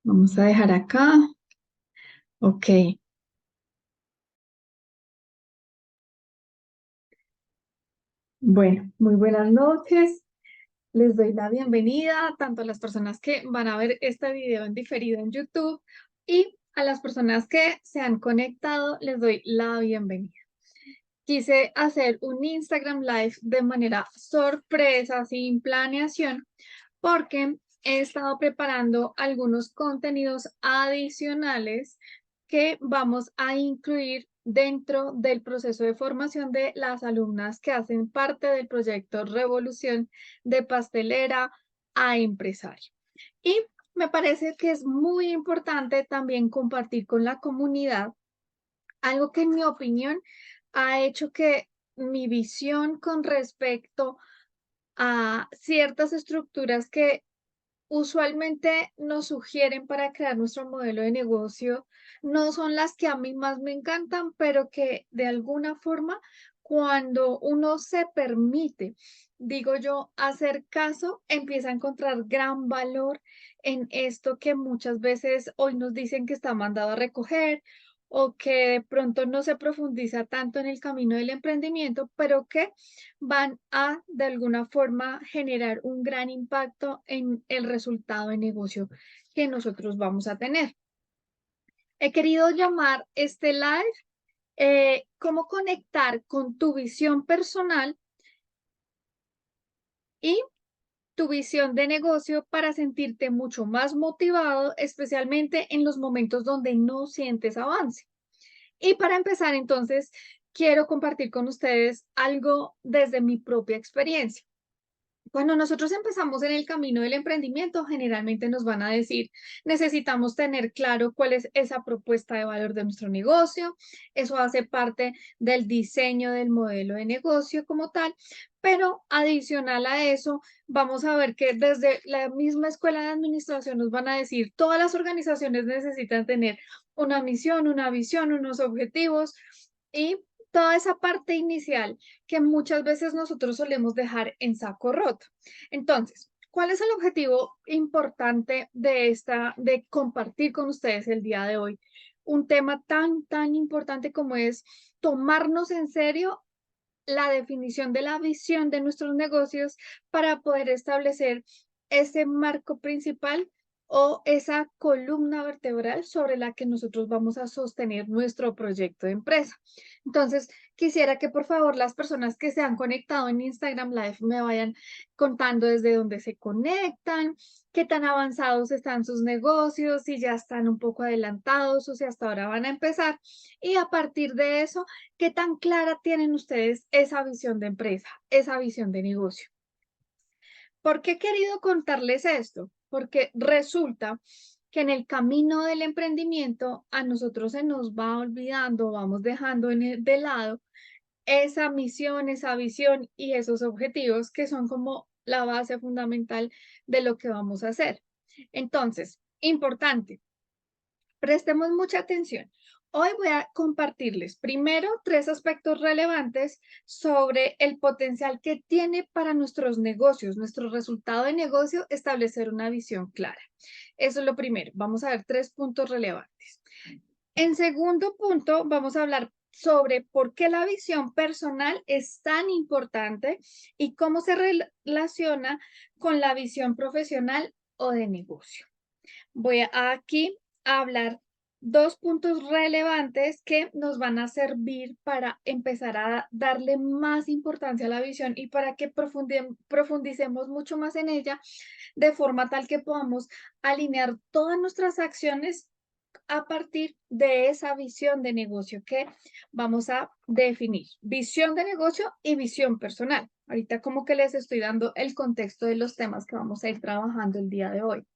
Vamos a dejar acá. Ok. Bueno, muy buenas noches. Les doy la bienvenida tanto a las personas que van a ver este video en diferido en YouTube y a las personas que se han conectado, les doy la bienvenida. Quise hacer un Instagram Live de manera sorpresa, sin planeación, porque he estado preparando algunos contenidos adicionales que vamos a incluir dentro del proceso de formación de las alumnas que hacen parte del proyecto Revolución de pastelera a empresario. Y me parece que es muy importante también compartir con la comunidad algo que en mi opinión ha hecho que mi visión con respecto a ciertas estructuras que usualmente nos sugieren para crear nuestro modelo de negocio no son las que a mí más me encantan, pero que de alguna forma, cuando uno se permite, digo yo, hacer caso, empieza a encontrar gran valor en esto que muchas veces hoy nos dicen que está mandado a recoger o que de pronto no se profundiza tanto en el camino del emprendimiento, pero que van a, de alguna forma, generar un gran impacto en el resultado de negocio que nosotros vamos a tener. He querido llamar este live cómo conectar con tu visión personal y tu visión de negocio para sentirte mucho más motivado, especialmente en los momentos donde no sientes avance. Y para empezar, entonces, quiero compartir con ustedes algo desde mi propia experiencia. Cuando nosotros empezamos en el camino del emprendimiento, generalmente nos van a decir, necesitamos tener claro cuál es esa propuesta de valor de nuestro negocio. Eso hace parte del diseño del modelo de negocio como tal. Pero adicional a eso, vamos a ver que desde la misma escuela de administración nos van a decir, todas las organizaciones necesitan tener una misión, una visión, unos objetivos y toda esa parte inicial que muchas veces nosotros solemos dejar en saco roto. Entonces, ¿cuál es el objetivo importante de compartir con ustedes el día de hoy? Un tema tan importante como es tomarnos en serio la definición de la visión de nuestros negocios para poder establecer ese marco principal o esa columna vertebral sobre la que nosotros vamos a sostener nuestro proyecto de empresa. Entonces, quisiera que por favor las personas que se han conectado en Instagram Live me vayan contando desde dónde se conectan, qué tan avanzados están sus negocios, si ya están un poco adelantados o si hasta ahora van a empezar. Y a partir de eso, ¿qué tan clara tienen ustedes esa visión de empresa, esa visión de negocio? ¿Por qué he querido contarles esto? Porque resulta que en el camino del emprendimiento a nosotros se nos va olvidando, vamos dejando de lado esa misión, esa visión y esos objetivos que son como la base fundamental de lo que vamos a hacer. Entonces, importante, prestemos mucha atención. Hoy voy a compartirles primero tres aspectos relevantes sobre el potencial que tiene para nuestros negocios, nuestro resultado de negocio, establecer una visión clara. Eso es lo primero. Vamos a ver tres puntos relevantes. En segundo punto, vamos a hablar sobre por qué la visión personal es tan importante y cómo se relaciona con la visión profesional o de negocio. Voy aquí a hablar dos puntos relevantes que nos van a servir para empezar a darle más importancia a la visión y para que profundicemos mucho más en ella, de forma tal que podamos alinear todas nuestras acciones a partir de esa visión de negocio que vamos a definir. Visión de negocio y visión personal. Ahorita como que les estoy dando el contexto de los temas que vamos a ir trabajando el día de hoy.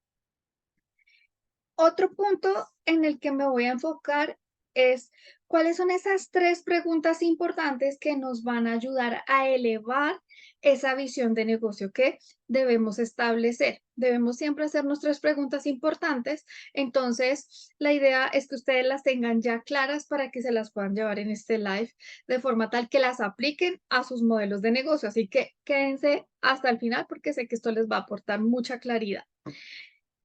Otro punto en el que me voy a enfocar es cuáles son esas tres preguntas importantes que nos van a ayudar a elevar esa visión de negocio que debemos establecer. Debemos siempre hacernos tres preguntas importantes. Entonces, la idea es que ustedes las tengan ya claras para que se las puedan llevar en este live de forma tal que las apliquen a sus modelos de negocio. Así que quédense hasta el final porque sé que esto les va a aportar mucha claridad.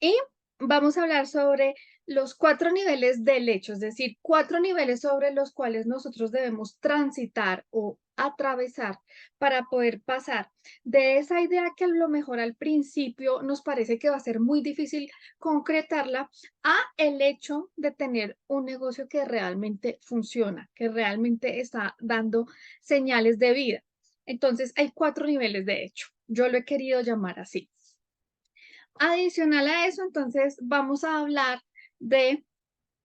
Y vamos a hablar sobre los 4 niveles del hecho, es decir, 4 niveles sobre los cuales nosotros debemos transitar o atravesar para poder pasar de esa idea que a lo mejor al principio nos parece que va a ser muy difícil concretarla a el hecho de tener un negocio que realmente funciona, que realmente está dando señales de vida. Entonces, hay 4 niveles de hecho. Yo lo he querido llamar así. Adicional a eso, entonces vamos a hablar de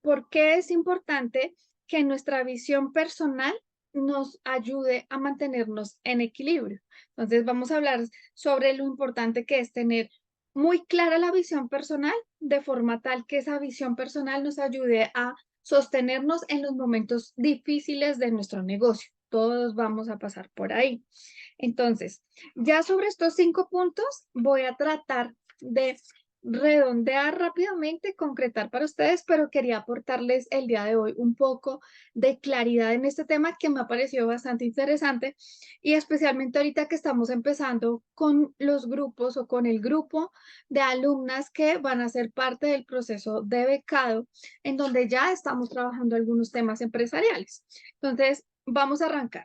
por qué es importante que nuestra visión personal nos ayude a mantenernos en equilibrio. Entonces vamos a hablar sobre lo importante que es tener muy clara la visión personal, de forma tal que esa visión personal nos ayude a sostenernos en los momentos difíciles de nuestro negocio. Todos vamos a pasar por ahí. Entonces, ya sobre estos 5 puntos voy a tratar de redondear rápidamente, concretar para ustedes, pero quería aportarles el día de hoy un poco de claridad en este tema que me ha parecido bastante interesante y especialmente ahorita que estamos empezando con los grupos o con el grupo de alumnas que van a ser parte del proceso de becado, en donde ya estamos trabajando algunos temas empresariales. Entonces, vamos a arrancar.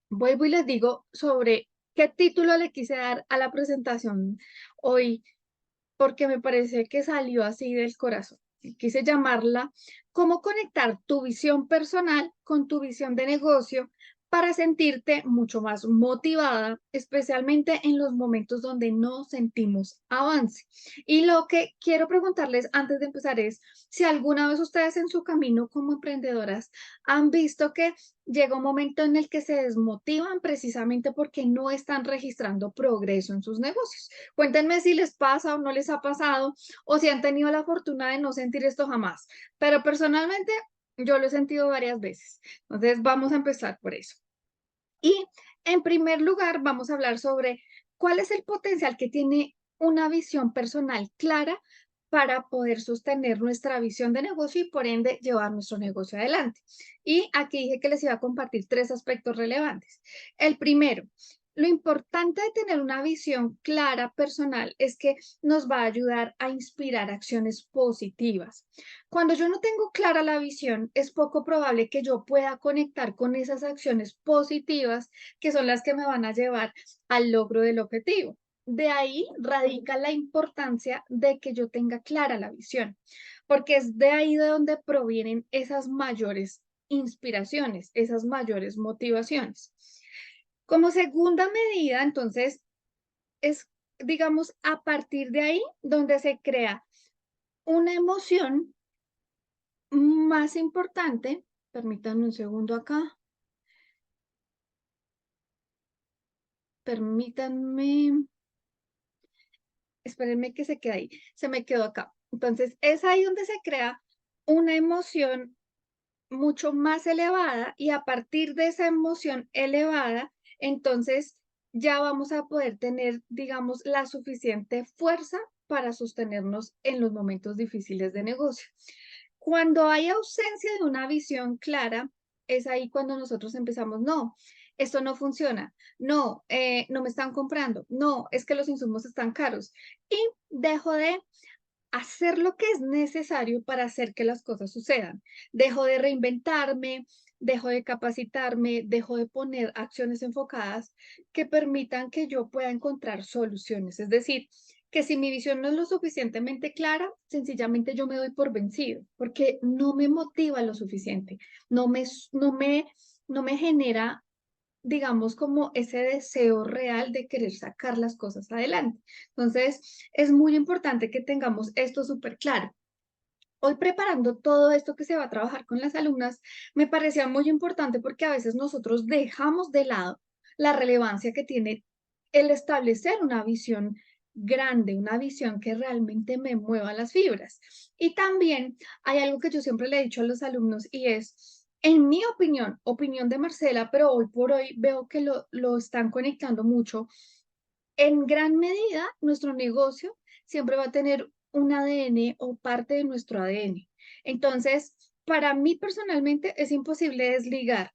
Vuelvo y les digo sobre qué título le quise dar a la presentación hoy, porque me parece que salió así del corazón. Quise llamarla ¿Cómo conectar tu visión personal con tu visión de negocio para sentirte mucho más motivada, especialmente en los momentos donde no sentimos avance? Y lo que quiero preguntarles antes de empezar es si alguna vez ustedes en su camino como emprendedoras han visto que llega un momento en el que se desmotivan precisamente porque no están registrando progreso en sus negocios. Cuéntenme si les pasa o no les ha pasado o si han tenido la fortuna de no sentir esto jamás. Pero personalmente yo lo he sentido varias veces. Entonces vamos a empezar por eso. Y en primer lugar vamos a hablar sobre cuál es el potencial que tiene una visión personal clara para poder sostener nuestra visión de negocio y por ende llevar nuestro negocio adelante. Y aquí dije que les iba a compartir 3 aspectos relevantes. El primero, lo importante de tener una visión clara personal es que nos va a ayudar a inspirar acciones positivas. Cuando yo no tengo clara la visión, es poco probable que yo pueda conectar con esas acciones positivas que son las que me van a llevar al logro del objetivo. De ahí radica la importancia de que yo tenga clara la visión, porque es de ahí de donde provienen esas mayores inspiraciones, esas mayores motivaciones. Como segunda medida, entonces, es, digamos, a partir de ahí donde se crea una emoción más importante. Permítanme un segundo acá. Permítanme. Espérenme que se quede ahí. Se me quedó acá. Entonces, es ahí donde se crea una emoción mucho más elevada y a partir de esa emoción elevada, entonces ya vamos a poder tener, digamos, la suficiente fuerza para sostenernos en los momentos difíciles de negocio. Cuando hay ausencia de una visión clara, es ahí cuando nosotros empezamos, no, esto no funciona, no, no me están comprando, no, es que los insumos están caros y dejo de hacer lo que es necesario para hacer que las cosas sucedan. Dejo de reinventarme, dejo de capacitarme, dejo de poner acciones enfocadas que permitan que yo pueda encontrar soluciones. Es decir, que si mi visión no es lo suficientemente clara, sencillamente yo me doy por vencido, porque no me motiva lo suficiente, no me, no me, no me genera, digamos, como ese deseo real de querer sacar las cosas adelante. Entonces, es muy importante que tengamos esto súper claro. Hoy preparando todo esto que se va a trabajar con las alumnas, me parecía muy importante porque a veces nosotros dejamos de lado la relevancia que tiene el establecer una visión grande, una visión que realmente me mueva las fibras. Y también hay algo que yo siempre le he dicho a los alumnos y es, en mi opinión, opinión de Marcela, pero hoy por hoy veo que lo están conectando mucho. En gran medida, nuestro negocio siempre va a tener un ADN o parte de nuestro ADN. Entonces, para mí personalmente es imposible desligar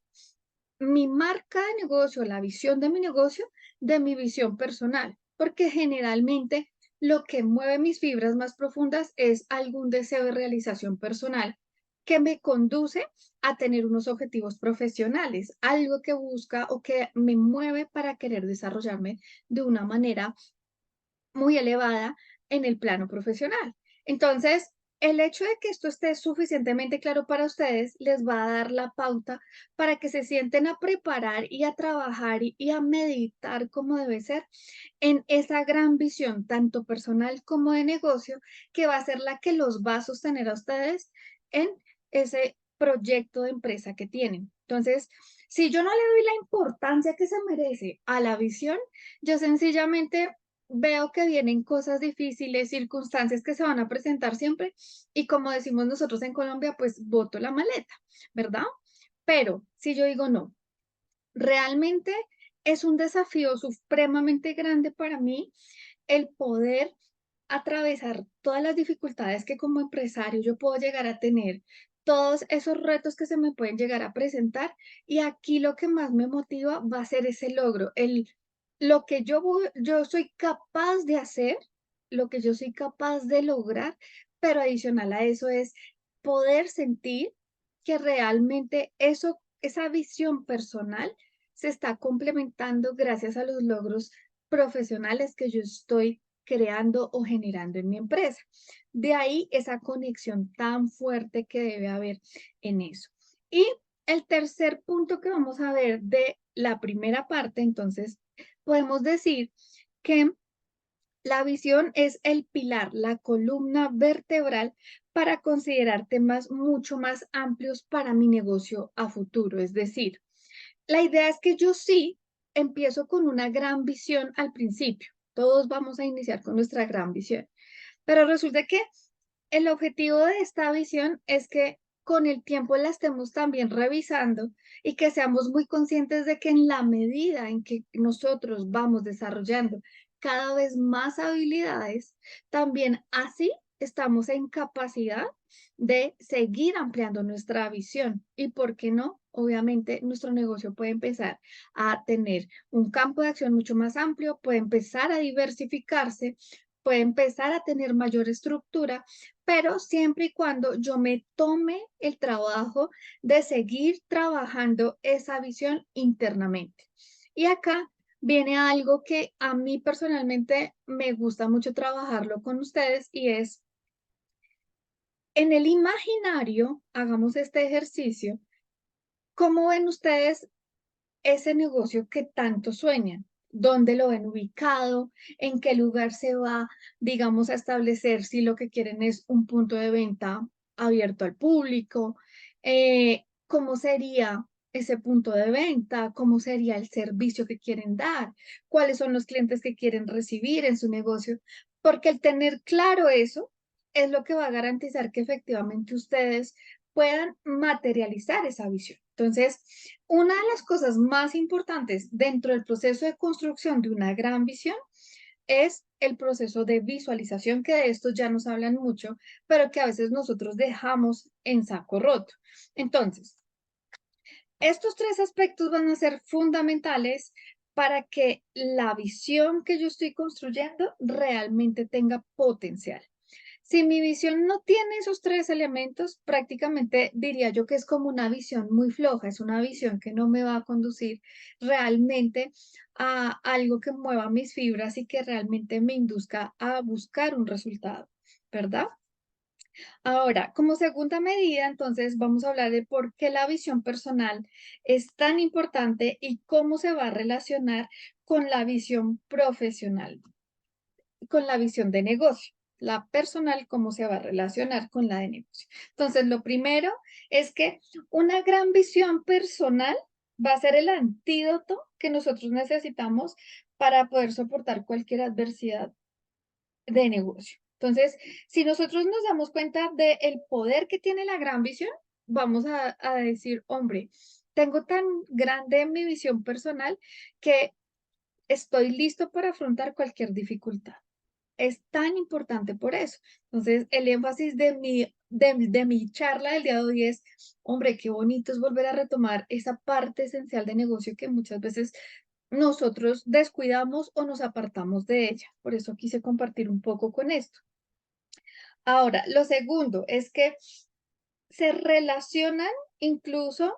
mi marca de negocio, la visión de mi negocio, de mi visión personal, porque generalmente lo que mueve mis fibras más profundas es algún deseo de realización personal que me conduce a tener unos objetivos profesionales, algo que busca o que me mueve para querer desarrollarme de una manera muy elevada en el plano profesional. Entonces, el hecho de que esto esté suficientemente claro para ustedes les va a dar la pauta para que se sienten a preparar y a trabajar y a meditar como debe ser en esa gran visión, tanto personal como de negocio, que va a ser la que los va a sostener a ustedes en ese proyecto de empresa que tienen. Entonces, si yo no le doy la importancia que se merece a la visión, yo sencillamente veo que vienen cosas difíciles, circunstancias que se van a presentar siempre y como decimos nosotros en Colombia, pues boto la maleta, ¿verdad? Pero si yo digo no, realmente es un desafío supremamente grande para mí el poder atravesar todas las dificultades que como empresario yo puedo llegar a tener, todos esos retos que se me pueden llegar a presentar. Y aquí lo que más me motiva va a ser ese logro, lo que yo soy capaz de hacer, lo que yo soy capaz de lograr, pero adicional a eso es poder sentir que realmente esa visión personal se está complementando gracias a los logros profesionales que yo estoy creando o generando en mi empresa. De ahí esa conexión tan fuerte que debe haber en eso. Y el tercer punto que vamos a ver de la primera parte, entonces, podemos decir que la visión es el pilar, la columna vertebral para considerar temas mucho más amplios para mi negocio a futuro. Es decir, la idea es que yo sí empiezo con una gran visión al principio. Todos vamos a iniciar con nuestra gran visión, pero resulta que el objetivo de esta visión es que con el tiempo la estemos también revisando y que seamos muy conscientes de que en la medida en que nosotros vamos desarrollando cada vez más habilidades, también así estamos en capacidad de seguir ampliando nuestra visión. Y por qué no, obviamente nuestro negocio puede empezar a tener un campo de acción mucho más amplio, puede empezar a diversificarse, puede empezar a tener mayor estructura, pero siempre y cuando yo me tome el trabajo de seguir trabajando esa visión internamente. Y acá viene algo que a mí personalmente me gusta mucho trabajarlo con ustedes y es en el imaginario, hagamos este ejercicio, ¿cómo ven ustedes ese negocio que tanto sueñan? ¿Dónde lo ven ubicado? ¿En qué lugar se va, digamos, a establecer si lo que quieren es un punto de venta abierto al público? ¿Cómo sería ese punto de venta? ¿Cómo sería el servicio que quieren dar? ¿Cuáles son los clientes que quieren recibir en su negocio? Porque el tener claro eso es lo que va a garantizar que efectivamente ustedes puedan materializar esa visión. Entonces, una de las cosas más importantes dentro del proceso de construcción de una gran visión es el proceso de visualización, que de esto ya nos hablan mucho, pero que a veces nosotros dejamos en saco roto. Entonces, estos tres aspectos van a ser fundamentales para que la visión que yo estoy construyendo realmente tenga potencial. Si mi visión no tiene esos tres elementos, prácticamente diría yo que es como una visión muy floja, es una visión que no me va a conducir realmente a algo que mueva mis fibras y que realmente me induzca a buscar un resultado, ¿verdad? Ahora, como segunda medida, entonces vamos a hablar de por qué la visión personal es tan importante y cómo se va a relacionar con la visión profesional, con la visión de negocio. La personal, cómo se va a relacionar con la de negocio. Entonces, lo primero es que una gran visión personal va a ser el antídoto que nosotros necesitamos para poder soportar cualquier adversidad de negocio. Entonces, si nosotros nos damos cuenta del poder que tiene la gran visión, vamos a decir, hombre, tengo tan grande mi visión personal que estoy listo para afrontar cualquier dificultad. Es tan importante por eso. Entonces, el énfasis de mi charla del día de hoy es, hombre, qué bonito es volver a retomar esa parte esencial de negocio que muchas veces nosotros descuidamos o nos apartamos de ella. Por eso quise compartir un poco con esto. Ahora, lo segundo es que se relacionan incluso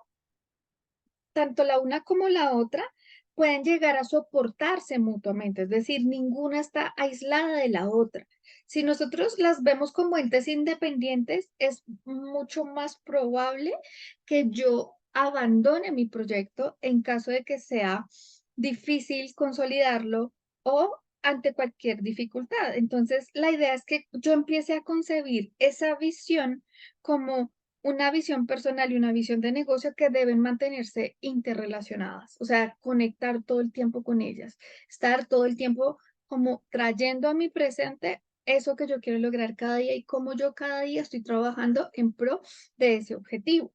tanto la una como la otra pueden llegar a soportarse mutuamente, es decir, ninguna está aislada de la otra. Si nosotros las vemos como entes independientes, es mucho más probable que yo abandone mi proyecto en caso de que sea difícil consolidarlo o ante cualquier dificultad. Entonces, la idea es que yo empiece a concebir esa visión como una visión personal y una visión de negocio que deben mantenerse interrelacionadas, o sea, conectar todo el tiempo con ellas, estar todo el tiempo como trayendo a mi presente eso que yo quiero lograr cada día y cómo yo cada día estoy trabajando en pro de ese objetivo.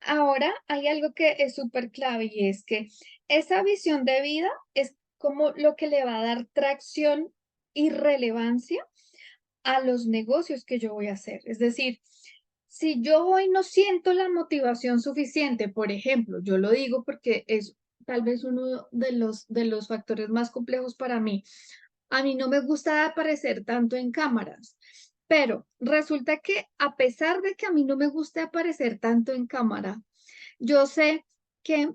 Ahora hay algo que es súper clave y es que esa visión de vida es como lo que le va a dar tracción y relevancia a los negocios que yo voy a hacer. Es decir, si yo hoy no siento la motivación suficiente, por ejemplo, yo lo digo porque es tal vez uno de los factores más complejos para mí. A mí no me gusta aparecer tanto en cámaras, pero resulta que a pesar de que a mí no me gusta aparecer tanto en cámara, yo sé que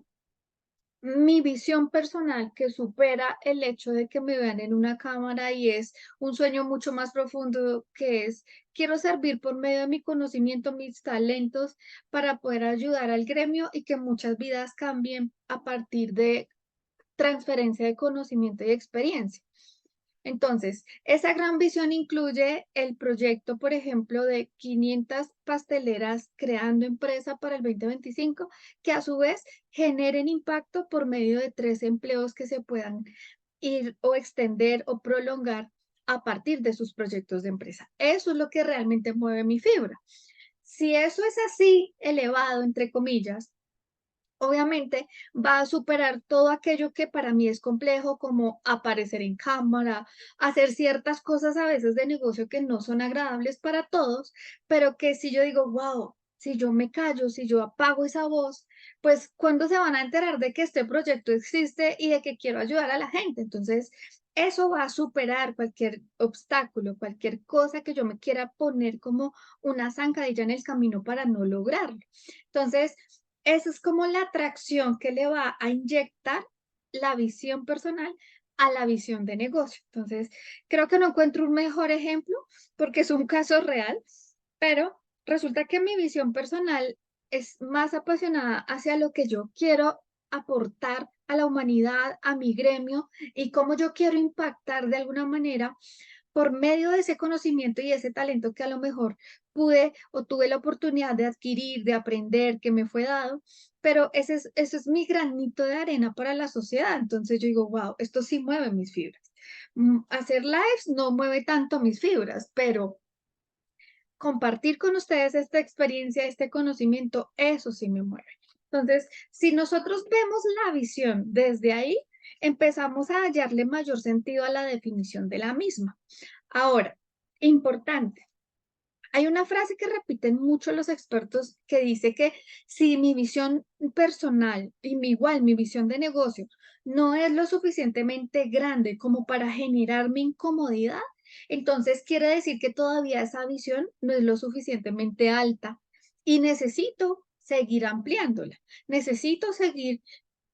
mi visión personal que supera el hecho de que me vean en una cámara y es un sueño mucho más profundo que es, quiero servir por medio de mi conocimiento, mis talentos para poder ayudar al gremio y que muchas vidas cambien a partir de transferencia de conocimiento y experiencia. Entonces, esa gran visión incluye el proyecto, por ejemplo, de 500 pasteleras creando empresa para el 2025, que a su vez generen impacto por medio de 3 empleos que se puedan ir o extender o prolongar a partir de sus proyectos de empresa. Eso es lo que realmente mueve mi fibra. Si eso es así elevado, entre comillas, obviamente va a superar todo aquello que para mí es complejo, como aparecer en cámara, hacer ciertas cosas a veces de negocio que no son agradables para todos, pero que si yo digo, wow, si yo me callo, si yo apago esa voz, pues ¿cuándo se van a enterar de que este proyecto existe y de que quiero ayudar a la gente? Entonces, eso va a superar cualquier obstáculo, cualquier cosa que yo me quiera poner como una zancadilla en el camino para no lograrlo. Entonces, esa es como la atracción que le va a inyectar la visión personal a la visión de negocio. Entonces, creo que no encuentro un mejor ejemplo porque es un caso real, pero resulta que mi visión personal es más apasionada hacia lo que yo quiero aportar a la humanidad, a mi gremio y cómo yo quiero impactar de alguna manera por medio de ese conocimiento y ese talento que a lo mejor pude o tuve la oportunidad de adquirir, de aprender, que me fue dado, pero ese es mi granito de arena para la sociedad. Entonces yo digo, wow, esto sí mueve mis fibras. Hacer lives no mueve tanto mis fibras, pero compartir con ustedes esta experiencia, este conocimiento, eso sí me mueve. Entonces, si nosotros vemos la visión desde ahí, empezamos a hallarle mayor sentido a la definición de la misma. Ahora, importante, hay una frase que repiten mucho los expertos que dice que si mi visión personal y igual mi visión de negocio no es lo suficientemente grande como para generarme incomodidad, entonces quiere decir que todavía esa visión no es lo suficientemente alta y necesito seguir ampliándola. Necesito seguir,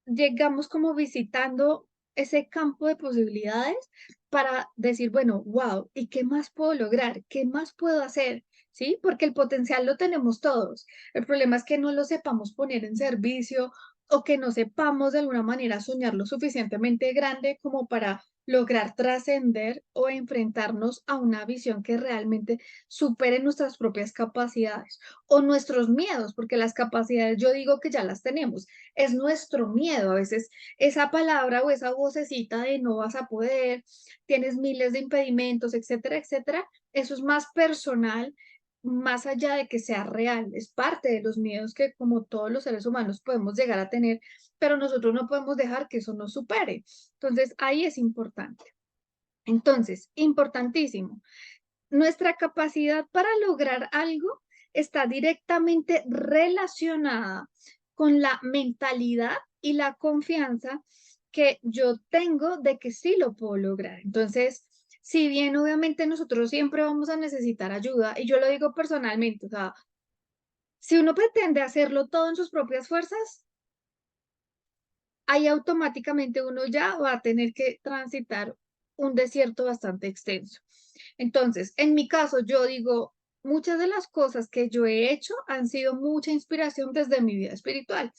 llegamos como visitando ese campo de posibilidades para decir, bueno, wow, ¿y qué más puedo lograr? ¿Qué más puedo hacer? ¿Sí? Porque el potencial lo tenemos todos. El problema es que no lo sepamos poner en servicio o que no sepamos de alguna manera soñar lo suficientemente grande como para lograr trascender o enfrentarnos a una visión que realmente supere nuestras propias capacidades o nuestros miedos, porque las capacidades yo digo que ya las tenemos, es nuestro miedo a veces esa palabra o esa vocecita de no vas a poder, tienes miles de impedimentos, etcétera, etcétera, eso es más personal, más allá de que sea real, es parte de los miedos que como todos los seres humanos podemos llegar a tener, pero nosotros no podemos dejar que eso nos supere. Entonces, ahí es importante. Entonces, importantísimo, nuestra capacidad para lograr algo está directamente relacionada con la mentalidad y la confianza que yo tengo de que sí lo puedo lograr. Entonces, si bien obviamente nosotros siempre vamos a necesitar ayuda, y yo lo digo personalmente, o sea, si uno pretende hacerlo todo en sus propias fuerzas, ahí automáticamente uno ya va a tener que transitar un desierto bastante extenso. Entonces, en mi caso, yo digo, muchas de las cosas que yo he hecho han sido mucha inspiración desde mi vida espiritual.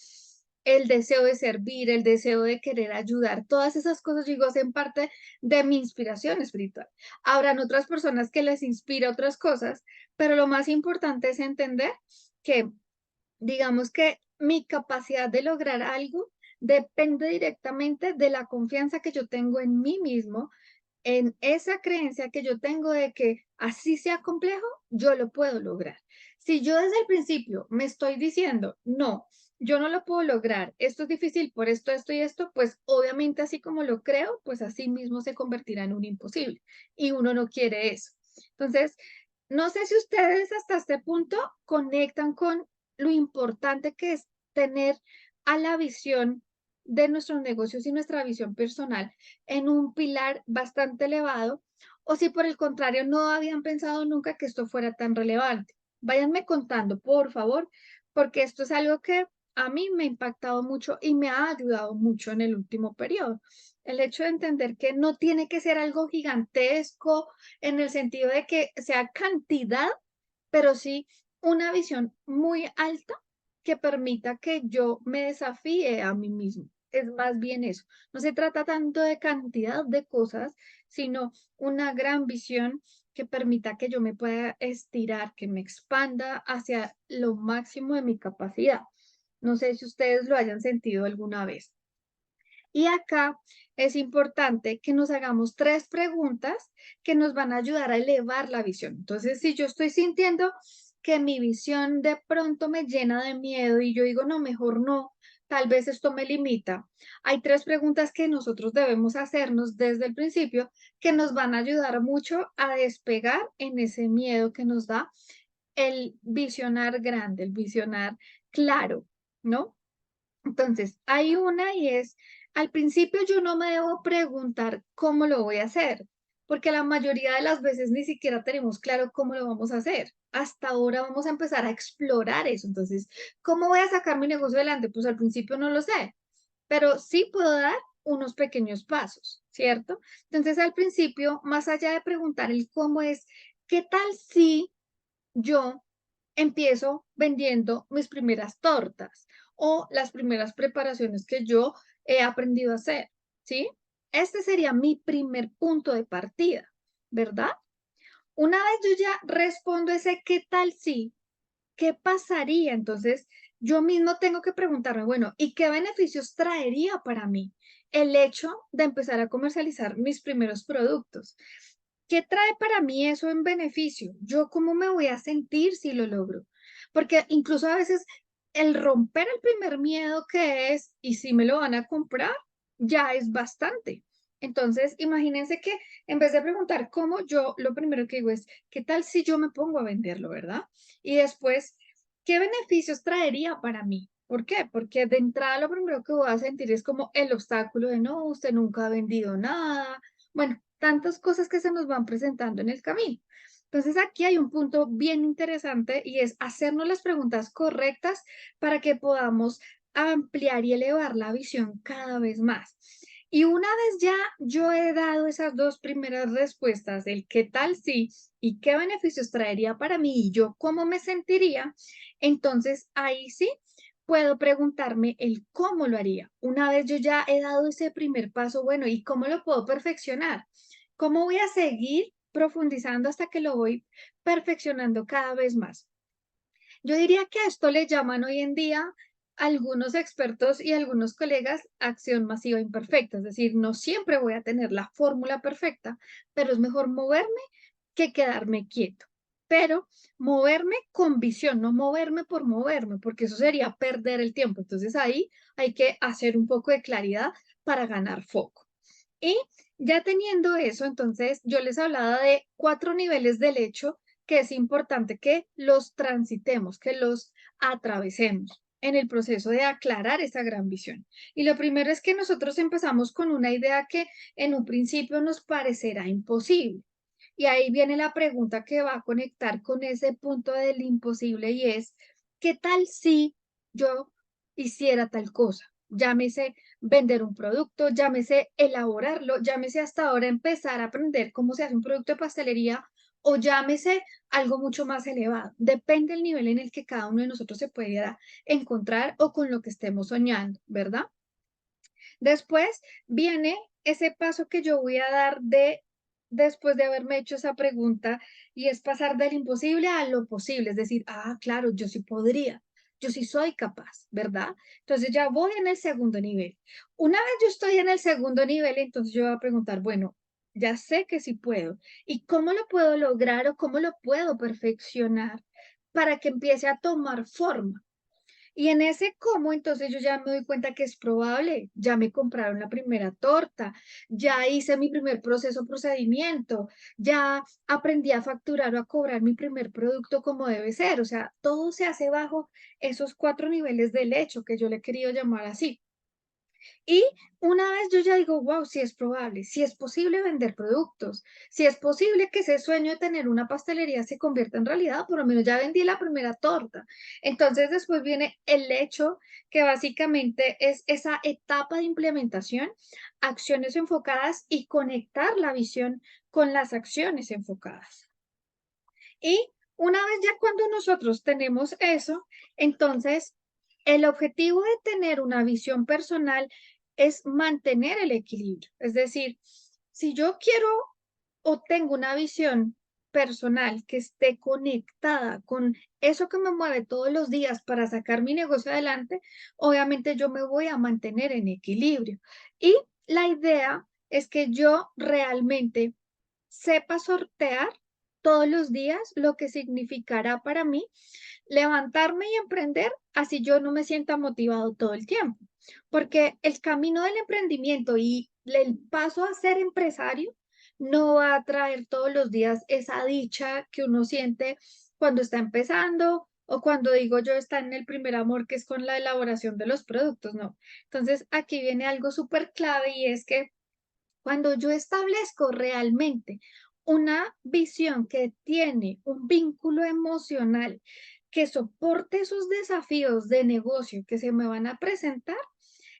El deseo de servir, el deseo de querer ayudar, todas esas cosas, digo, hacen parte de mi inspiración espiritual. Habrán otras personas que les inspira otras cosas, pero lo más importante es entender que digamos que mi capacidad de lograr algo depende directamente de la confianza que yo tengo en mí mismo, en esa creencia que yo tengo de que así sea complejo, yo lo puedo lograr. Si yo desde el principio me estoy diciendo, no, yo no lo puedo lograr, esto es difícil por esto y esto, pues obviamente así como lo creo, pues así mismo se convertirá en un imposible y uno no quiere eso. Entonces, no sé si ustedes hasta este punto conectan con lo importante que es tener a la visión de nuestros negocios y nuestra visión personal en un pilar bastante elevado, o si por el contrario no habían pensado nunca que esto fuera tan relevante. Váyanme contando, por favor, porque esto es algo que a mí me ha impactado mucho y me ha ayudado mucho en el último periodo. El hecho de entender que no tiene que ser algo gigantesco en el sentido de que sea cantidad, pero sí una visión muy alta que permita que yo me desafíe a mí mismo. Es más bien eso. No se trata tanto de cantidad de cosas, sino una gran visión que permita que yo me pueda estirar, que me expanda hacia lo máximo de mi capacidad. No sé si ustedes lo hayan sentido alguna vez. Y acá es importante que nos hagamos 3 preguntas que nos van a ayudar a elevar la visión. Entonces, si yo estoy sintiendo que mi visión de pronto me llena de miedo y yo digo, no, mejor no, tal vez esto me limita. Hay 3 preguntas que nosotros debemos hacernos desde el principio que nos van a ayudar mucho a despegar en ese miedo que nos da el visionar grande, el visionar claro, ¿no? Entonces, hay una y es, al principio yo no me debo preguntar cómo lo voy a hacer, porque la mayoría de las veces ni siquiera tenemos claro cómo lo vamos a hacer. Hasta ahora vamos a empezar a explorar eso. Entonces, ¿cómo voy a sacar mi negocio adelante? Pues al principio no lo sé, pero sí puedo dar unos pequeños pasos, ¿cierto? Entonces, al principio, más allá de preguntar el cómo es, ¿qué tal si yo empiezo vendiendo mis primeras tortas o las primeras preparaciones que yo he aprendido a hacer, ¿sí? Este sería mi primer punto de partida, ¿verdad? Una vez yo ya respondo ese qué tal si, ¿qué pasaría? Entonces, yo mismo tengo que preguntarme, bueno, ¿y qué beneficios traería para mí el hecho de empezar a comercializar mis primeros productos? ¿Qué trae para mí eso en beneficio? ¿Yo cómo me voy a sentir si lo logro? Porque incluso a veces el romper el primer miedo que es, y si me lo van a comprar, ya es bastante. Entonces, imagínense que en vez de preguntar cómo, yo lo primero que digo es, ¿qué tal si yo me pongo a venderlo, verdad? Y después, ¿qué beneficios traería para mí? ¿Por qué? Porque de entrada lo primero que voy a sentir es como el obstáculo de no, usted nunca ha vendido nada. Bueno, tantas cosas que se nos van presentando en el camino. Entonces aquí hay un punto bien interesante y es hacernos las preguntas correctas para que podamos ampliar y elevar la visión cada vez más. Y una vez ya yo he dado esas 2 primeras respuestas, el qué tal sí y qué beneficios traería para mí y yo cómo me sentiría, entonces ahí sí puedo preguntarme el cómo lo haría. Una vez yo ya he dado ese primer paso, bueno, ¿y cómo lo puedo perfeccionar? ¿Cómo voy a seguir profundizando hasta que lo voy perfeccionando cada vez más? Yo diría que a esto le llaman hoy en día algunos expertos y algunos colegas acción masiva imperfecta, es decir, no siempre voy a tener la fórmula perfecta, pero es mejor moverme que quedarme quieto. Pero moverme con visión, no moverme por moverme, porque eso sería perder el tiempo. Entonces ahí hay que hacer un poco de claridad para ganar foco. Y ya teniendo eso, entonces yo les hablaba de 4 niveles del hecho que es importante que los transitemos, que los atravesemos. en el proceso de aclarar esa gran visión. Y lo primero es que nosotros empezamos con una idea que en un principio nos parecerá imposible. Y ahí viene la pregunta que va a conectar con ese punto del imposible y es, ¿qué tal si yo hiciera tal cosa? Llámese vender un producto, llámese elaborarlo, llámese hasta ahora empezar a aprender cómo se hace un producto de pastelería o llámese algo mucho más elevado. Depende del nivel en el que cada uno de nosotros se pueda encontrar o con lo que estemos soñando, ¿verdad? Después viene ese paso que yo voy a dar después de haberme hecho esa pregunta, y es pasar del imposible a lo posible, es decir, ah, claro, yo sí podría, yo sí soy capaz, ¿verdad? Entonces ya voy en el segundo nivel. Una vez yo estoy en el segundo nivel, entonces yo voy a preguntar, bueno, ya sé que sí puedo, ¿y cómo lo puedo lograr o cómo lo puedo perfeccionar para que empiece a tomar forma? Y en ese cómo, entonces yo ya me doy cuenta que es probable, ya me compraron la primera torta, ya hice mi primer proceso, procedimiento, ya aprendí a facturar o a cobrar mi primer producto como debe ser. O sea, todo se hace bajo esos 4 niveles del hecho que yo le he querido llamar así. Y una vez yo ya digo, wow, sí es probable, sí es posible vender productos, sí es posible que ese sueño de tener una pastelería se convierta en realidad, por lo menos ya vendí la primera torta. Entonces después viene el hecho que básicamente es esa etapa de implementación, acciones enfocadas y conectar la visión con las acciones enfocadas. Y una vez ya cuando nosotros tenemos eso, entonces el objetivo de tener una visión personal es mantener el equilibrio. Es decir, si yo quiero o tengo una visión personal que esté conectada con eso que me mueve todos los días para sacar mi negocio adelante, obviamente yo me voy a mantener en equilibrio. Y la idea es que yo realmente sepa sortear todos los días lo que significará para mí levantarme y emprender, así yo no me sienta motivado todo el tiempo. Porque el camino del emprendimiento y el paso a ser empresario no va a traer todos los días esa dicha que uno siente cuando está empezando o cuando digo yo está en el primer amor, que es con la elaboración de los productos, no. Entonces aquí viene algo súper clave y es que cuando yo establezco realmente una visión que tiene un vínculo emocional que soporte esos desafíos de negocio que se me van a presentar,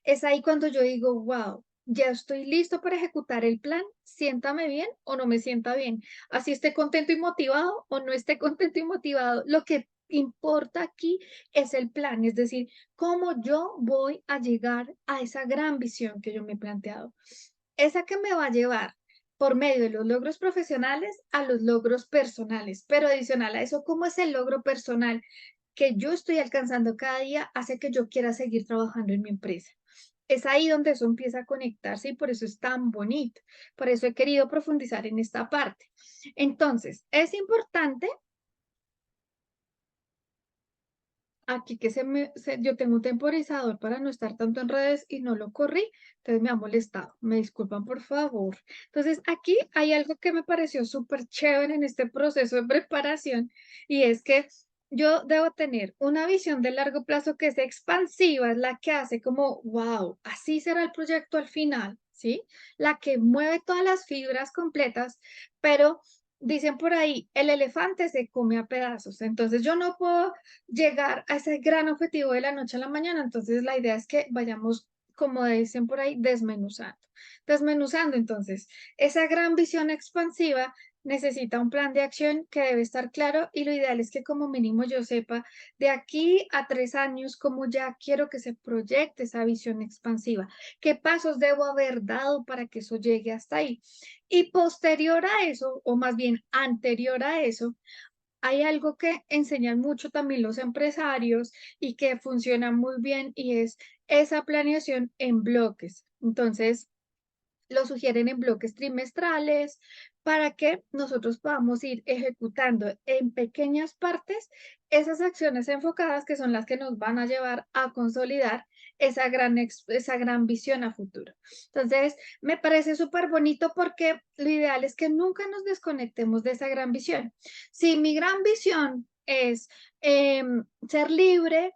es ahí cuando yo digo, wow, ya estoy listo para ejecutar el plan, siéntame bien o no me sienta bien, así esté contento y motivado o no esté contento y motivado. Lo que importa aquí es el plan, es decir, cómo yo voy a llegar a esa gran visión que yo me he planteado. Esa que me va a llevar por medio de los logros profesionales a los logros personales, pero adicional a eso, ¿cómo es el logro personal que yo estoy alcanzando cada día hace que yo quiera seguir trabajando en mi empresa? Es ahí donde eso empieza a conectarse y por eso es tan bonito. Por eso he querido profundizar en esta parte. Entonces, es importante aquí que yo tengo un temporizador para no estar tanto en redes y no lo corrí, entonces me ha molestado. Me disculpan, por favor. Entonces, aquí hay algo que me pareció súper chévere en este proceso de preparación y es que yo debo tener una visión de largo plazo que es expansiva, es la que hace como, wow, así será el proyecto al final, ¿sí? La que mueve todas las fibras completas, pero dicen por ahí, el elefante se come a pedazos, entonces yo no puedo llegar a ese gran objetivo de la noche a la mañana. Entonces, la idea es que vayamos, como dicen por ahí, desmenuzando. Desmenuzando, entonces, esa gran visión expansiva necesita un plan de acción que debe estar claro y lo ideal es que como mínimo yo sepa de aquí a 3 años cómo ya quiero que se proyecte esa visión expansiva, qué pasos debo haber dado para que eso llegue hasta ahí. Y posterior a eso, o más bien anterior a eso, hay algo que enseñan mucho también los empresarios y que funciona muy bien y es esa planeación en bloques. Entonces, lo sugieren en bloques trimestrales para que nosotros podamos ir ejecutando en pequeñas partes esas acciones enfocadas que son las que nos van a llevar a consolidar esa gran visión a futuro. Entonces, me parece súper bonito porque lo ideal es que nunca nos desconectemos de esa gran visión. Si mi gran visión es ser libre,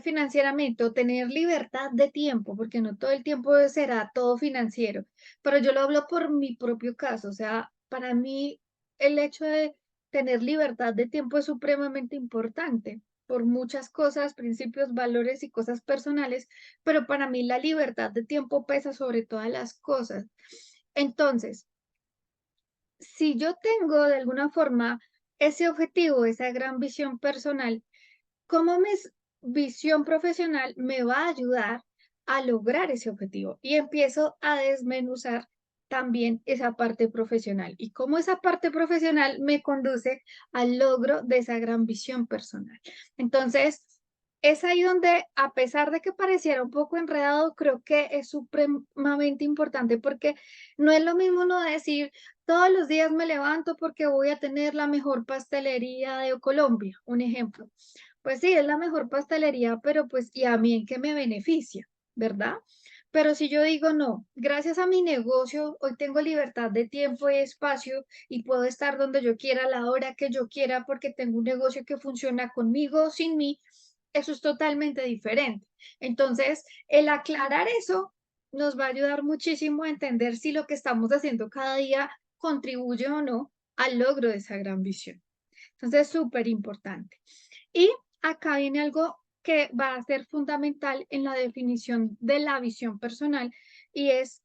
financieramente o tener libertad de tiempo, porque no todo el tiempo será todo financiero, pero yo lo hablo por mi propio caso, o sea, para mí el hecho de tener libertad de tiempo es supremamente importante por muchas cosas, principios, valores y cosas personales, pero para mí la libertad de tiempo pesa sobre todas las cosas. Entonces, si yo tengo de alguna forma ese objetivo, esa gran visión personal, ¿cómo visión profesional me va a ayudar a lograr ese objetivo? Y empiezo a desmenuzar también esa parte profesional y cómo esa parte profesional me conduce al logro de esa gran visión personal. Entonces, es ahí donde, a pesar de que pareciera un poco enredado, creo que es supremamente importante porque no es lo mismo no decir, todos los días me levanto porque voy a tener la mejor pastelería de Colombia, un ejemplo. Pues sí, es la mejor pastelería, pero pues, ¿y a mí en qué me beneficia? ¿Verdad? Pero si yo digo, no, gracias a mi negocio, hoy tengo libertad de tiempo y espacio y puedo estar donde yo quiera, a la hora que yo quiera, porque tengo un negocio que funciona conmigo o sin mí, eso es totalmente diferente. Entonces, el aclarar eso nos va a ayudar muchísimo a entender si lo que estamos haciendo cada día contribuye o no al logro de esa gran visión. Entonces, súper importante. Y acá viene algo que va a ser fundamental en la definición de la visión personal y es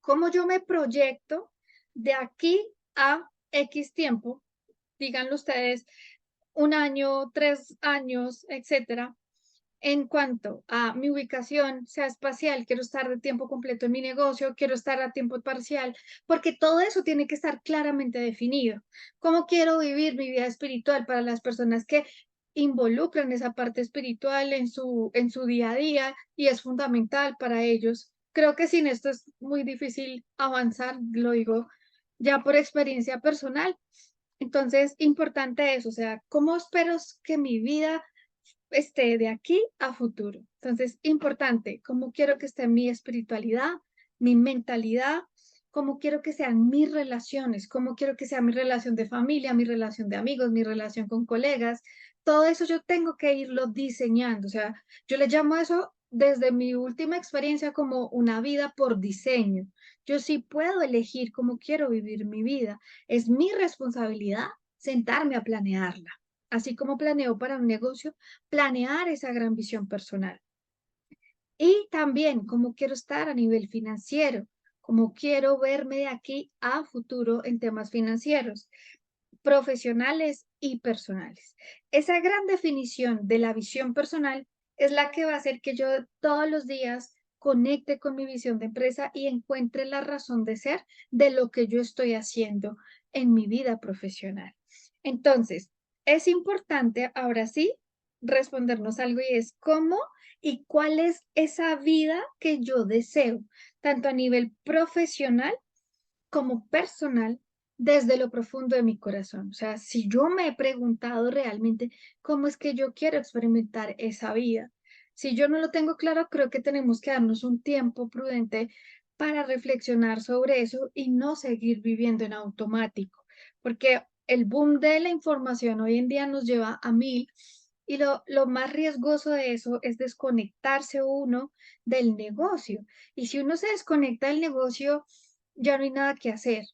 cómo yo me proyecto de aquí a X tiempo, díganlo ustedes, un año, 3 años, etcétera, en cuanto a mi ubicación, sea espacial, quiero estar de tiempo completo en mi negocio, quiero estar a tiempo parcial, porque todo eso tiene que estar claramente definido. ¿Cómo quiero vivir mi vida espiritual para las personas que involucran esa parte espiritual en su día a día y es fundamental para ellos? Creo que sin esto es muy difícil avanzar, lo digo ya por experiencia personal. Entonces, importante eso, o sea, ¿cómo espero que mi vida de aquí a futuro? Entonces, importante, cómo quiero que esté mi espiritualidad, mi mentalidad, cómo quiero que sean mis relaciones, cómo quiero que sea mi relación de familia, mi relación de amigos, mi relación con colegas. Todo eso yo tengo que irlo diseñando. O sea, yo le llamo a eso desde mi última experiencia como una vida por diseño. Yo sí puedo elegir cómo quiero vivir mi vida. Es mi responsabilidad sentarme a planearla. Así como planeo para un negocio, planear esa gran visión personal. Y también cómo quiero estar a nivel financiero, cómo quiero verme de aquí a futuro en temas financieros, profesionales y personales. Esa gran definición de la visión personal es la que va a hacer que yo todos los días conecte con mi visión de empresa y encuentre la razón de ser de lo que yo estoy haciendo en mi vida profesional. Entonces, es importante ahora sí respondernos algo y es cómo y cuál es esa vida que yo deseo, tanto a nivel profesional como personal desde lo profundo de mi corazón. O sea, si yo me he preguntado realmente cómo es que yo quiero experimentar esa vida, si yo no lo tengo claro, creo que tenemos que darnos un tiempo prudente para reflexionar sobre eso y no seguir viviendo en automático, porque el boom de la información hoy en día nos lleva a mil y lo más riesgoso de eso es desconectarse uno del negocio. Y si uno se desconecta del negocio, ya no hay nada que hacer.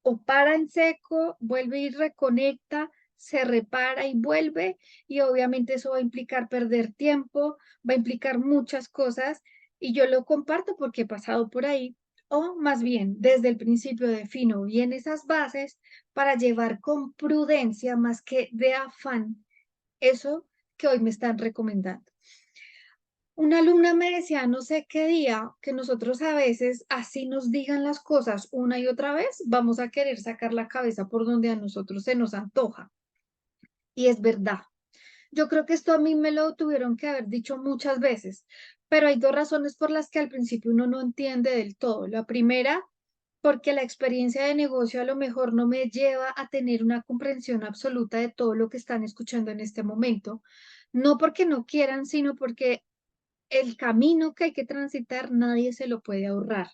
O para en seco, vuelve y reconecta, se repara y vuelve, y obviamente eso va a implicar perder tiempo, va a implicar muchas cosas, y yo lo comparto porque he pasado por ahí, o más bien, desde el principio defino bien esas bases para llevar con prudencia más que de afán eso que hoy me están recomendando. Una alumna me decía, no sé qué día, que nosotros a veces, así nos digan las cosas una y otra vez, vamos a querer sacar la cabeza por donde a nosotros se nos antoja. Y es verdad. Yo creo que esto a mí me lo tuvieron que haber dicho muchas veces, pero hay dos razones por las que al principio uno no entiende del todo. La primera, porque la experiencia de negocio a lo mejor no me lleva a tener una comprensión absoluta de todo lo que están escuchando en este momento. No porque no quieran, sino porque el camino que hay que transitar nadie se lo puede ahorrar.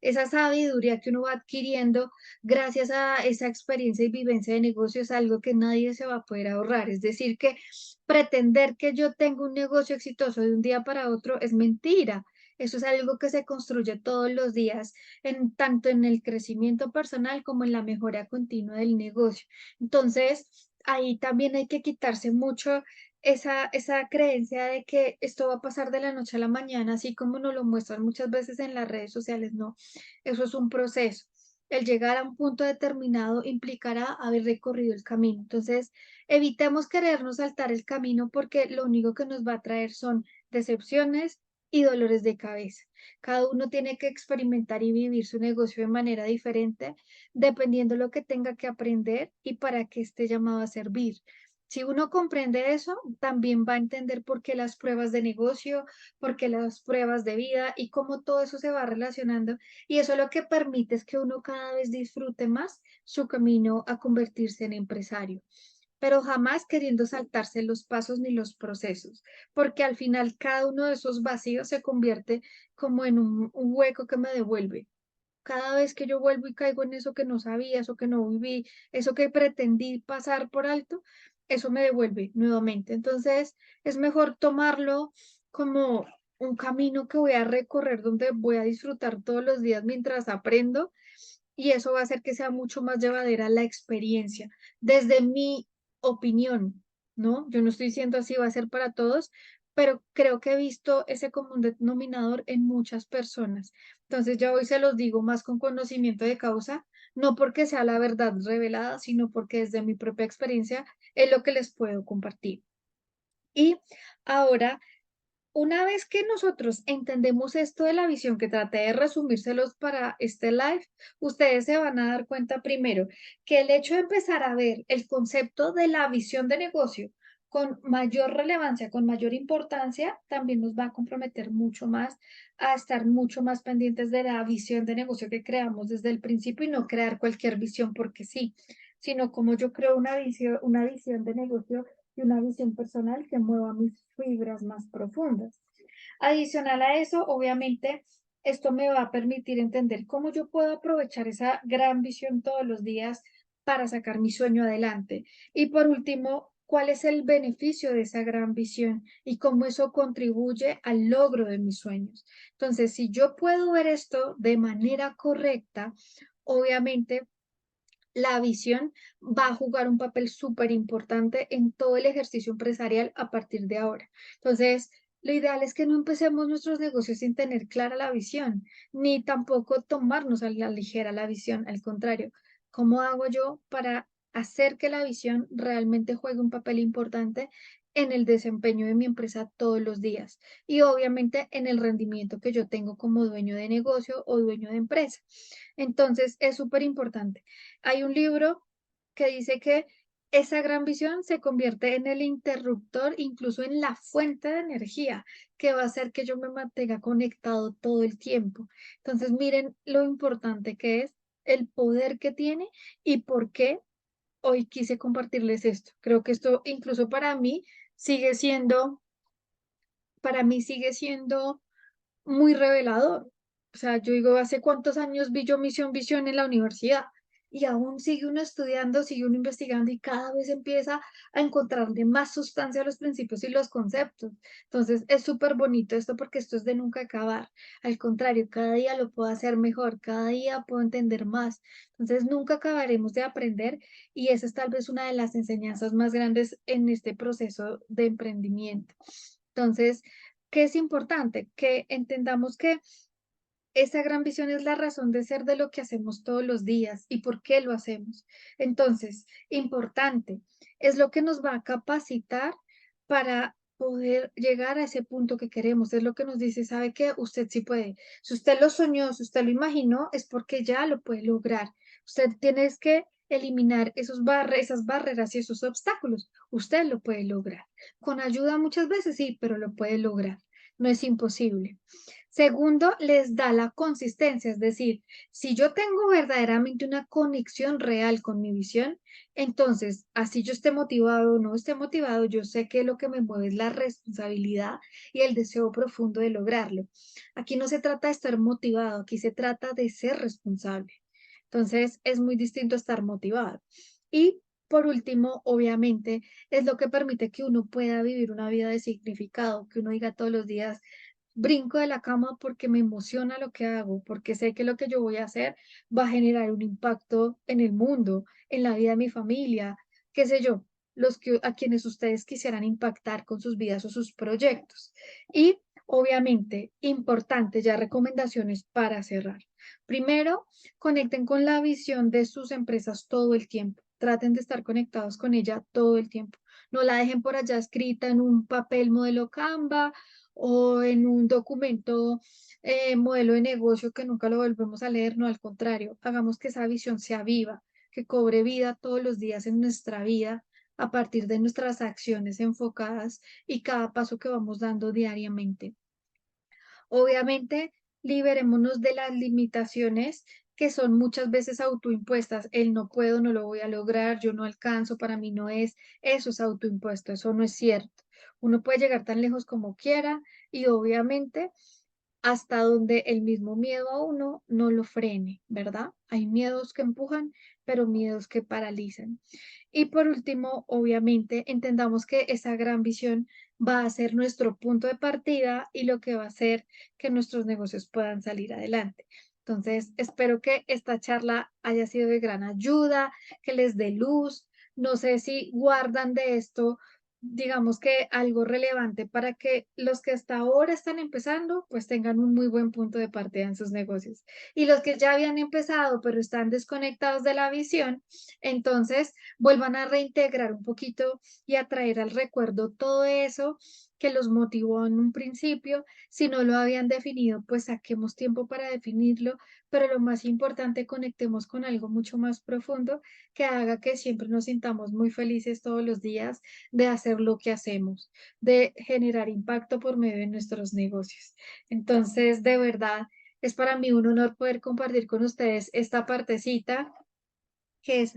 esa sabiduría que uno va adquiriendo gracias a esa experiencia y vivencia de negocio es algo que nadie se va a poder ahorrar. Es decir, que pretender que yo tenga un negocio exitoso de un día para otro es mentira. Eso es algo que se construye todos los días, tanto en el crecimiento personal como en la mejora continua del negocio. Entonces, ahí también hay que quitarse mucho esa creencia de que esto va a pasar de la noche a la mañana, así como nos lo muestran muchas veces en las redes sociales. No, eso es un proceso. El llegar a un punto determinado implicará haber recorrido el camino. Entonces, evitemos querernos saltar el camino porque lo único que nos va a traer son decepciones y dolores de cabeza. Cada uno tiene que experimentar y vivir su negocio de manera diferente, dependiendo lo que tenga que aprender y para qué esté llamado a servir. Si uno comprende eso, también va a entender por qué las pruebas de negocio, por qué las pruebas de vida y cómo todo eso se va relacionando. Y eso lo que permite es que uno cada vez disfrute más su camino a convertirse en empresario, pero jamás queriendo saltarse los pasos ni los procesos, porque al final cada uno de esos vacíos se convierte como en un hueco que me devuelve. Cada vez que yo vuelvo y caigo en eso que no sabía, eso que no viví, eso que pretendí pasar por alto, eso me devuelve nuevamente. Entonces, es mejor tomarlo como un camino que voy a recorrer, donde voy a disfrutar todos los días mientras aprendo, y eso va a hacer que sea mucho más llevadera la experiencia, desde mi opinión, ¿no? Yo no estoy diciendo así va a ser para todos, pero creo que he visto ese común denominador en muchas personas. Entonces ya hoy se los digo más con conocimiento de causa, no porque sea la verdad revelada, sino porque desde mi propia experiencia es lo que les puedo compartir. Y ahora, una vez que nosotros entendemos esto de la visión, que traté de resumírselos para este live, ustedes se van a dar cuenta primero que el hecho de empezar a ver el concepto de la visión de negocio con mayor relevancia, con mayor importancia, también nos va a comprometer mucho más a estar mucho más pendientes de la visión de negocio que creamos desde el principio y no crear cualquier visión porque sí, sino como yo creo una visión de negocio y una visión personal que mueva mis fibras más profundas. Adicional a eso, obviamente, esto me va a permitir entender cómo yo puedo aprovechar esa gran visión todos los días para sacar mi sueño adelante. Y por último, cuál es el beneficio de esa gran visión y cómo eso contribuye al logro de mis sueños. Entonces, si yo puedo ver esto de manera correcta, obviamente la visión va a jugar un papel súper importante en todo el ejercicio empresarial a partir de ahora. Entonces, lo ideal es que no empecemos nuestros negocios sin tener clara la visión, ni tampoco tomarnos a la ligera la visión. Al contrario, ¿cómo hago yo para hacer que la visión realmente juegue un papel importante en el desempeño de mi empresa todos los días? Y obviamente en el rendimiento que yo tengo como dueño de negocio o dueño de empresa. Entonces, es súper importante. Hay un libro que dice que esa gran visión se convierte en el interruptor, incluso en la fuente de energía, que va a hacer que yo me mantenga conectado todo el tiempo. Entonces, miren lo importante que es, el poder que tiene y por qué hoy quise compartirles esto. Creo que esto incluso sigue siendo, para mí sigue siendo muy revelador. O sea, yo digo, ¿hace cuántos años vi yo Visión en la universidad? Y aún sigue uno estudiando, sigue uno investigando y cada vez empieza a encontrarle más sustancia a los principios y los conceptos. Entonces, es súper bonito esto porque esto es de nunca acabar. Al contrario, cada día lo puedo hacer mejor, cada día puedo entender más. Entonces, nunca acabaremos de aprender y esa es tal vez una de las enseñanzas más grandes en este proceso de emprendimiento. Entonces, ¿qué es importante? Que entendamos que esa gran visión es la razón de ser de lo que hacemos todos los días y por qué lo hacemos. Entonces, importante, es lo que nos va a capacitar para poder llegar a ese punto que queremos. Es lo que nos dice, ¿sabe qué? Usted sí puede. Si usted lo soñó, si usted lo imaginó, es porque ya lo puede lograr. Usted tiene que eliminar esas barreras y esos obstáculos. Usted lo puede lograr. Con ayuda muchas veces, sí, pero lo puede lograr. No es imposible. Segundo, les da la consistencia, es decir, si yo tengo verdaderamente una conexión real con mi visión, entonces, así yo esté motivado o no esté motivado, yo sé que lo que me mueve es la responsabilidad y el deseo profundo de lograrlo. Aquí no se trata de estar motivado, aquí se trata de ser responsable. Entonces, es muy distinto estar motivado. Y por último, obviamente, es lo que permite que uno pueda vivir una vida de significado, que uno diga todos los días, brinco de la cama porque me emociona lo que hago, porque sé que lo que yo voy a hacer va a generar un impacto en el mundo, en la vida de mi familia, qué sé yo, los que a quienes ustedes quisieran impactar con sus vidas o sus proyectos. Y obviamente, importante, ya recomendaciones para cerrar. Primero, conecten con la visión de sus empresas todo el tiempo. Traten de estar conectados con ella todo el tiempo. No la dejen por allá escrita en un papel modelo Canva o en un documento modelo de negocio que nunca lo volvemos a leer. No, al contrario, hagamos que esa visión sea viva, que cobre vida todos los días en nuestra vida a partir de nuestras acciones enfocadas y cada paso que vamos dando diariamente. Obviamente, liberémonos de las limitaciones que son muchas veces autoimpuestas. El no puedo, no lo voy a lograr, yo no alcanzo, para mí no es. Eso es autoimpuesto, eso no es cierto. Uno puede llegar tan lejos como quiera y obviamente hasta donde el mismo miedo a uno no lo frene, ¿verdad? Hay miedos que empujan, pero miedos que paralizan. Y por último, obviamente, entendamos que esa gran visión va a ser nuestro punto de partida y lo que va a hacer que nuestros negocios puedan salir adelante. Entonces, espero que esta charla haya sido de gran ayuda, que les dé luz. No sé si guardan de esto, digamos que algo relevante para que los que hasta ahora están empezando, pues tengan un muy buen punto de partida en sus negocios. Y los que ya habían empezado, pero están desconectados de la visión, entonces vuelvan a reintegrar un poquito y a traer al recuerdo todo eso que los motivó en un principio. Si no lo habían definido, pues saquemos tiempo para definirlo, pero lo más importante, conectemos con algo mucho más profundo que haga que siempre nos sintamos muy felices todos los días de hacer lo que hacemos, de generar impacto por medio de nuestros negocios. Entonces, de verdad, es para mí un honor poder compartir con ustedes esta partecita que es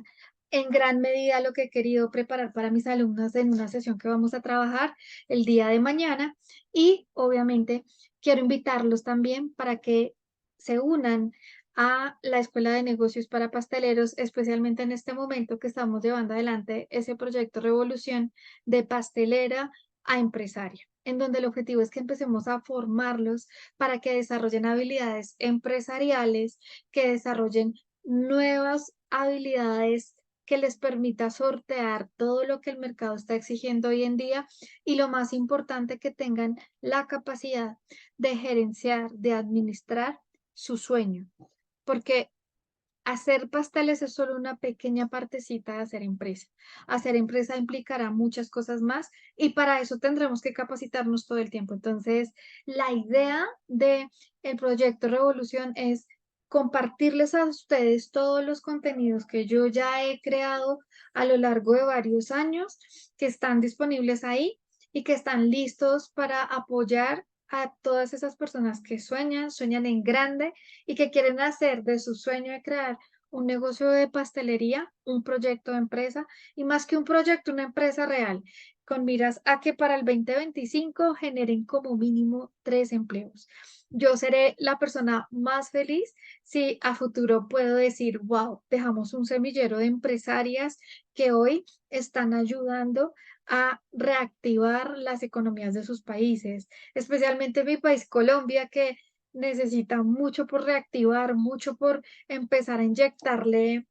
en gran medida lo que he querido preparar para mis alumnos en una sesión que vamos a trabajar el día de mañana. Y obviamente quiero invitarlos también para que se unan a la Escuela de Negocios para Pasteleros, especialmente en este momento que estamos llevando adelante ese proyecto Revolución de pastelera a empresaria, en donde el objetivo es que empecemos a formarlos para que desarrollen habilidades empresariales, que desarrollen nuevas habilidades que les permita sortear todo lo que el mercado está exigiendo hoy en día y lo más importante, que tengan la capacidad de gerenciar, de administrar su sueño, porque hacer pasteles es solo una pequeña partecita de hacer empresa. Hacer empresa implicará muchas cosas más y para eso tendremos que capacitarnos todo el tiempo. Entonces, la idea de el proyecto Revolución es compartirles a ustedes todos los contenidos que yo ya he creado a lo largo de varios años, que están disponibles ahí y que están listos para apoyar a todas esas personas que sueñan, sueñan en grande y que quieren hacer de su sueño de crear un negocio de pastelería, un proyecto de empresa y más que un proyecto, una empresa real, con miras a que para el 2025 generen como mínimo 3 empleos. Yo seré la persona más feliz si a futuro puedo decir, wow, dejamos un semillero de empresarias que hoy están ayudando a reactivar las economías de sus países, especialmente mi país, Colombia, que necesita mucho por reactivar, mucho por empezar a inyectarle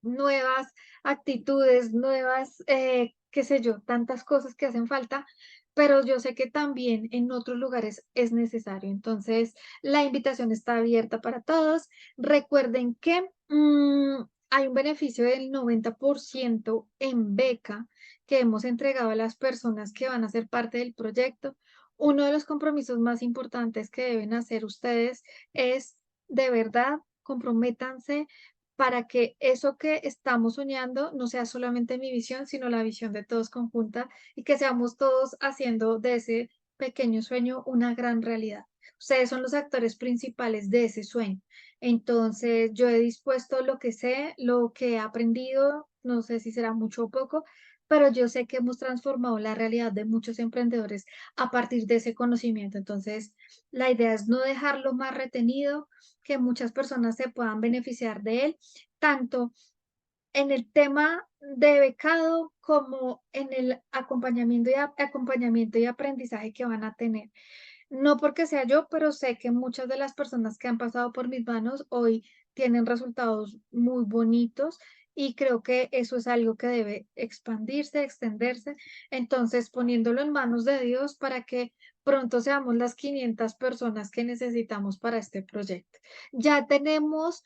nuevas actitudes, nuevas, qué sé yo, tantas cosas que hacen falta, pero yo sé que también en otros lugares es necesario. Entonces, la invitación está abierta para todos. Recuerden que hay un beneficio del 90% en beca que hemos entregado a las personas que van a ser parte del proyecto. Uno de los compromisos más importantes que deben hacer ustedes es, de verdad, comprométanse para que eso que estamos soñando no sea solamente mi visión, sino la visión de todos conjunta y que seamos todos haciendo de ese pequeño sueño una gran realidad. Ustedes son los actores principales de ese sueño. Entonces, yo he dispuesto lo que sé, lo que he aprendido, no sé si será mucho o poco, pero yo sé que hemos transformado la realidad de muchos emprendedores a partir de ese conocimiento. Entonces, la idea es no dejarlo más retenido, que muchas personas se puedan beneficiar de él, tanto en el tema de becado como en el acompañamiento y aprendizaje que van a tener. No porque sea yo, pero sé que muchas de las personas que han pasado por mis manos hoy tienen resultados muy bonitos y creo que eso es algo que debe expandirse, extenderse. Entonces, poniéndolo en manos de Dios para que pronto seamos las 500 personas que necesitamos para este proyecto. Ya tenemos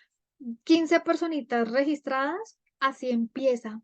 15 personitas registradas, así empieza.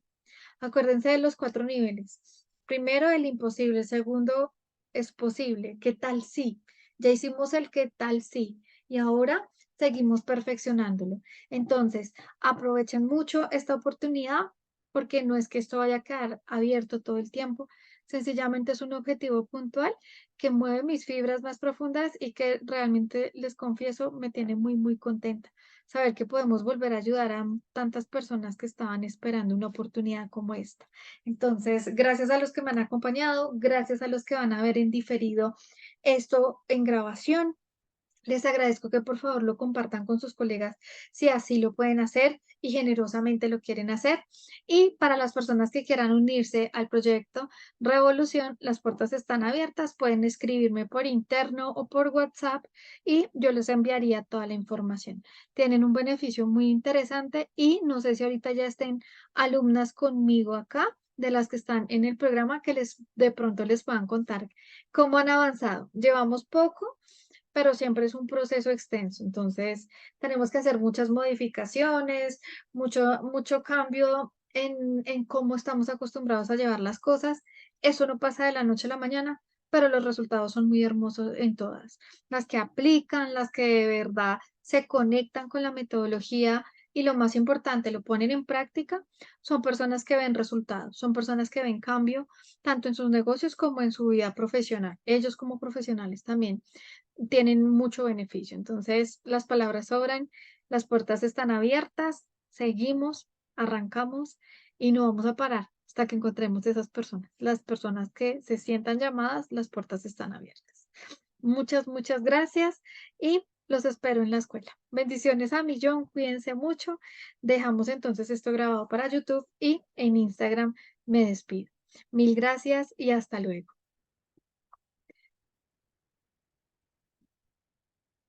Acuérdense de los 4 niveles. Primero, el imposible. Segundo, es posible. ¿Qué tal sí? Ya hicimos el qué tal sí. Y ahora seguimos perfeccionándolo. Entonces, aprovechen mucho esta oportunidad porque no es que esto vaya a quedar abierto todo el tiempo. Sencillamente es un objetivo puntual que mueve mis fibras más profundas y que realmente, les confieso, me tiene muy, muy contenta saber que podemos volver a ayudar a tantas personas que estaban esperando una oportunidad como esta. Entonces, gracias a los que me han acompañado, gracias a los que van a ver en diferido esto en grabación. Les agradezco que por favor lo compartan con sus colegas si así lo pueden hacer y generosamente lo quieren hacer. Y para las personas que quieran unirse al proyecto Revolución, las puertas están abiertas. Pueden escribirme por interno o por WhatsApp y yo les enviaría toda la información. Tienen un beneficio muy interesante y no sé si ahorita ya estén alumnas conmigo acá de las que están en el programa que les de pronto les puedan contar cómo han avanzado. Llevamos poco, pero siempre es un proceso extenso. Entonces, tenemos que hacer muchas modificaciones, mucho cambio en cómo estamos acostumbrados a llevar las cosas. Eso no pasa de la noche a la mañana, pero los resultados son muy hermosos en todas. Las que aplican, las que de verdad se conectan con la metodología y lo más importante, lo ponen en práctica, son personas que ven resultados, son personas que ven cambio tanto en sus negocios como en su vida profesional. Ellos como profesionales también tienen mucho beneficio. Entonces, las palabras sobran, las puertas están abiertas, seguimos, arrancamos y no vamos a parar hasta que encontremos esas personas. Las personas que se sientan llamadas, las puertas están abiertas. Muchas, muchas gracias y los espero en la escuela. Bendiciones a millón, cuídense mucho. Dejamos entonces esto grabado para YouTube y en Instagram me despido. Mil gracias y hasta luego.